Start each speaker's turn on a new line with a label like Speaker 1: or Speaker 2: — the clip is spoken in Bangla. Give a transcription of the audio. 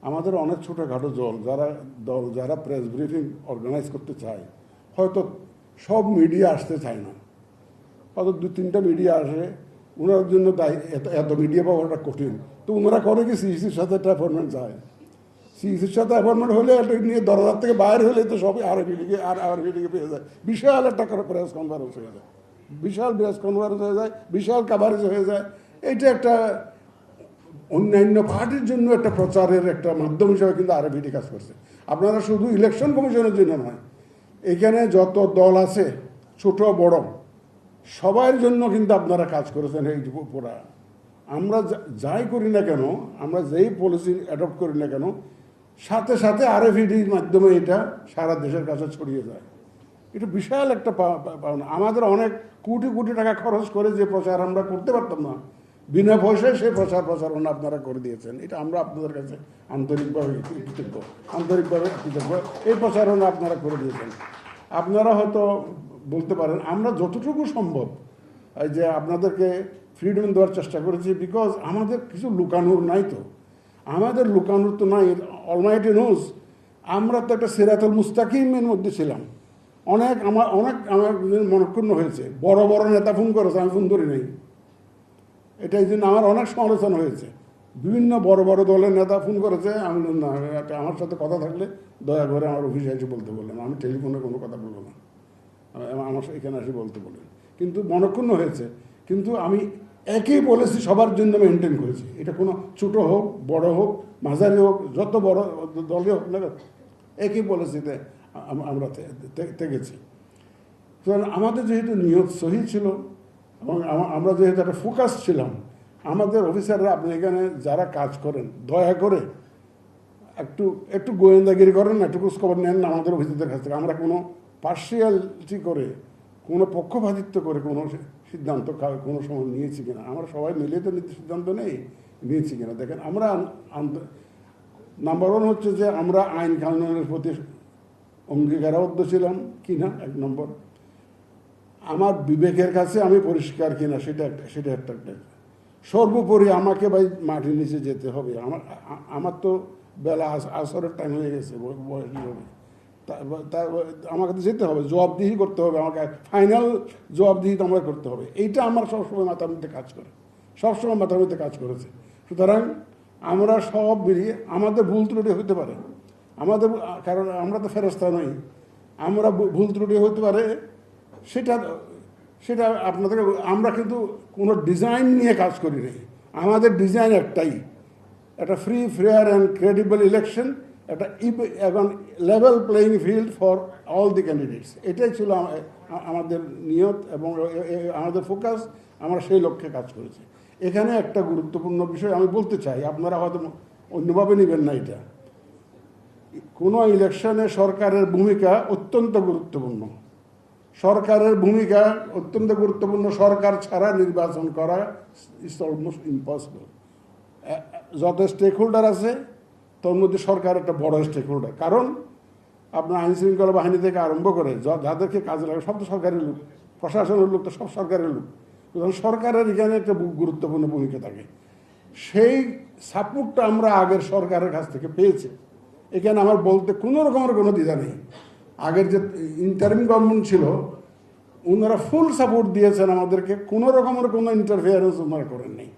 Speaker 1: আমাদের অনেক ছোটোখাটো দল যারা প্রেস ব্রিফিং অর্গানাইজ করতে চায়, হয়তো সব মিডিয়া আসতে চায় না, হয়তো 2-3টা মিডিয়া আসে, ওনার জন্য এত মিডিয়া পাওয়াটা কঠিন। তো ওনারা করে কি সিইসির সাথে একটা অ্যাপয়েন্টমেন্ট চায়। সিইসির সাথে অ্যাপয়েন্টমেন্ট হলে একটা নিয়ে দরজার থেকে বাইরে হলে তো সবই আরবিডিকে পেয়ে যায়, বিশাল একটা করে প্রেস কনফারেন্স হয়ে যায়, বিশাল প্রেস কনফারেন্স হয়ে যায়, বিশাল কাভারেজ হয়ে যায়। এইটা একটা অন্যান্য পার্টির জন্য একটা প্রচারের একটা মাধ্যম হিসাবে কিন্তু আরবিডি কাজ করছে। আপনারা শুধু ইলেকশন কমিশনের জন্য নয়, এখানে যত দল আছে ছোট বড় সবার জন্য কিন্তু আপনারা কাজ করেছেন। এই পুরা আমরা যাই করি না কেন, আমরা যেই পলিসি অ্যাডপ্ট করি না কেন, সাথে সাথে আরএফইডির মাধ্যমে এটা সারা দেশের কাছে ছড়িয়ে যায়। এটা বিশাল একটা পাওনা। আমাদের অনেক কোটি কোটি টাকা খরচ করে যে প্রচার আমরা করতে পারতাম না, বিনা পয়সায় সেই প্রচারণা আপনারা করে দিয়েছেন। এটা আমরা আপনাদের কাছে আন্তরিকভাবে কৃতজ্ঞ। এই প্রচারণা আপনারা করে দিয়েছেন। আপনারা হয়তো বলতে পারেন আমরা যতটুকু সম্ভব এই যে আপনাদেরকে ফ্রিডম দেওয়ার চেষ্টা করেছি, বিকজ আমাদের কিছু লুকানোর নাই। তো আমাদের লুকানোর তো নাই, অলমাইটি নোজ। আমরা তো একটা সিরাতুল মুস্তাকিমের মধ্যে ছিলাম। আমার মনক্ষুণ্ণ হয়েছে, বড় বড় নেতা ফোন করেছে, আমি ফোন ধরি নাই। এটা এই জন্য আমার অনেক সমালোচনা হয়েছে। বিভিন্ন বড় বড় দলের নেতা ফোন করেছে, আমি না, আমার সাথে কথা থাকলে দয়া করে আমার অফিসে এসে বলতে বললেন, আমি টেলিফোনে কোনো কথা বলবো না, আমার এখানে এসে বলতে বললেন। কিন্তু মনক্ষুণ্ণ হয়েছে, কিন্তু আমি একই পলিসি সবার জন্য মেনটেন করেছি। এটা কোনো ছোটো হোক বড় হোক মাঝারি হোক, যত বড় দলে হোক না, একই পলিসিতে আমরা থেকেছি। সুতরাং আমাদের যেহেতু নিয়ত সহি ছিল এবং আমরা যেহেতু একটা ফোকাস ছিলাম, আমাদের অফিসাররা, আপনি এখানে যারা কাজ করেন, দয়া করে একটু গোয়েন্দাগিরি করেন না, একটু খোঁজখবর নেন না আমাদের অফিসারদের কাছ থেকে। আমরা কোনো পার্সিয়ালিটি করে, কোনো পক্ষপাতিত্ব করে কোনো সিদ্ধান্ত কোনো সময় নিয়েছি কিনা, আমরা সবাই মিলিয়ে তো সিদ্ধান্ত নিয়েছি কিনা দেখেন। আমরা নাম্বার 1 হচ্ছে যে আমরা আইন কানুনের প্রতি অঙ্গীকারাবদ্ধ ছিলাম কিনা, 1 নম্বর। আমার বিবেকের কাছে আমি পরিষ্কার কিনা, সেটা একটা। সর্বোপরি আমাকে ভাই মাটির নিচে যেতে হবে। আমার তো বেলা আসরের টাইম হয়ে গেছে, বয়স হবে, আমাকে তো যেতে হবে, জবাবদিহি করতে হবে, আমাকে ফাইনাল জবাবদিহি তো আমাকে করতে হবে। এইটা আমার সবসময় মাথার মধ্যে কাজ করে, সবসময় মাথার মধ্যে কাজ করেছে। সুতরাং আমরা সব মিলিয়ে, আমাদের ভুল ত্রুটি হতে পারে, কারণ আমরা তো ফেরেশতা নই, আমরা ভুল ত্রুটি হতে পারে, সেটা আপনাদের। আমরা কিন্তু কোনো ডিজাইন নিয়ে কাজ করি নাই। আমাদের ডিজাইন একটাই, একটা free, fair and credible election, একটা এখন level playing field for all the candidates. এটাই ছিল আমাদের নিয়ত এবং আমাদের ফোকাস। আমরা সেই লক্ষ্যে কাজ করেছি। এখানে একটা গুরুত্বপূর্ণ বিষয় আমি বলতে চাই, আপনারা হয়তো অন্যভাবে নেবেন না। এটা কোনো ইলেকশনে সরকারের ভূমিকা অত্যন্ত গুরুত্বপূর্ণ। সরকারের ভূমিকা অত্যন্ত গুরুত্বপূর্ণ। সরকার ছাড়া নির্বাচন করা ইটস অলমোস্ট ইম্পসিবল। যত স্টেক হোল্ডার আছে তার মধ্যে সরকার একটা বড় স্টেক হোল্ডার। কারণ আপনার আইনশৃঙ্খলা বাহিনী থেকে আরম্ভ করে যাদেরকে কাজে লাগে সব তো সরকারি লোক, প্রশাসনের লোক তো সব সরকারি লোক। সরকারের এখানে একটা গুরুত্বপূর্ণ ভূমিকা থাকে। সেই সাপোর্টটা আমরা আগের সরকারের কাছ থেকে পেয়েছি। এখানে আমার বলতে কোনো রকমের কোনো দ্বিধা নেই। আগের যে ইন্টারিম গভর্নমেন্ট ছিল, ওনারা ফুল সাপোর্ট দিয়েছেন আমাদেরকে, কোনো রকমের কোনো ইন্টারফেয়ারেন্স ওনারা করেন নেই।